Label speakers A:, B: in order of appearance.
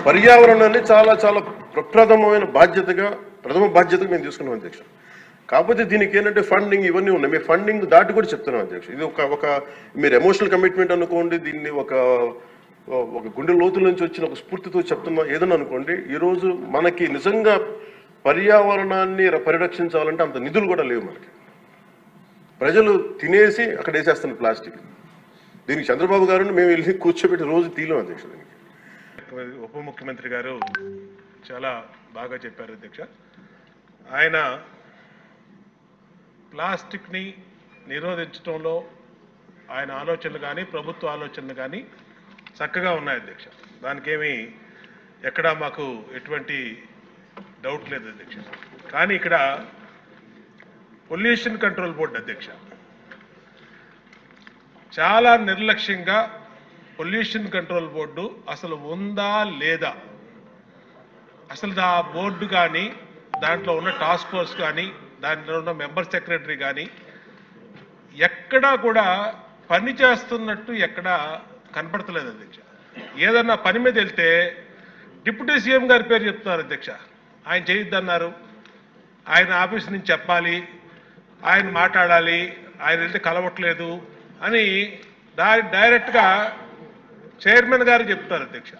A: పర్యావరణాన్ని చాలా చాలా ప్రప్రథమమైన ప్రథమ బాధ్యతగా మేము తీసుకున్నాం అధ్యక్ష. కాకపోతే దీనికి ఏంటంటే ఫండింగ్ ఇవన్నీ ఉన్నాయి. మేము ఫండింగ్ దాటి కూడా చెప్తున్నాం అధ్యక్ష. ఇది ఒక మీరు ఎమోషనల్ కమిట్మెంట్ అనుకోండి, దీన్ని ఒక గుండె లోతుల నుంచి వచ్చిన ఒక స్ఫూర్తితో చెప్తున్నా ఏదన్నా అనుకోండి. ఈరోజు మనకి నిజంగా పర్యావరణాన్ని పరిరక్షించాలంటే అంత నిధులు కూడా లేవు మనకి. ప్రజలు తినేసి అక్కడ వేసేస్తున్న ప్లాస్టిక్. దీనికి చంద్రబాబు గారిని మేము వెళ్ళి కూర్చోబెట్టి రోజు తీయలేం అధ్యక్ష.
B: ఉప ముఖ్యమంత్రి గారు చాలా బాగా చెప్పారు అధ్యక్ష. ఆయన ప్లాస్టిక్ని నిరోధించడంలో ఆయన ఆలోచనలు కానీ ప్రభుత్వ ఆలోచనలు కానీ చక్కగా ఉన్నాయి అధ్యక్ష. దానికేమీ ఎక్కడా మాకు ఎటువంటి డౌట్ లేదు అధ్యక్ష. కానీ ఇక్కడ పొల్యూషన్ కంట్రోల్ బోర్డు అధ్యక్ష చాలా నిర్లక్ష్యంగా పొల్యూషన్ కంట్రోల్ బోర్డు అసలు ఉందా లేదా, అసలు ఆ బోర్డు కానీ దాంట్లో ఉన్న టాస్క్ ఫోర్స్ కానీ దాంట్లో ఉన్న మెంబర్ సెక్రటరీ కానీ ఎక్కడా కూడా పని చేస్తున్నట్టు ఎక్కడా కనపడతలేదు అధ్యక్ష. ఏదన్నా పని మీద వెళ్తే డిప్యూటీ సీఎం గారి పేరు చెప్తున్నారు అధ్యక్ష. ఆయన చేయొద్దన్నారు, ఆయన ఆఫీస్ నుంచి చెప్పాలి, ఆయన మాట్లాడాలి, ఆయన వెళ్తే కలవట్లేదు అని డైరెక్ట్గా చైర్మన్ గారు చెప్తారు అధ్యక్ష.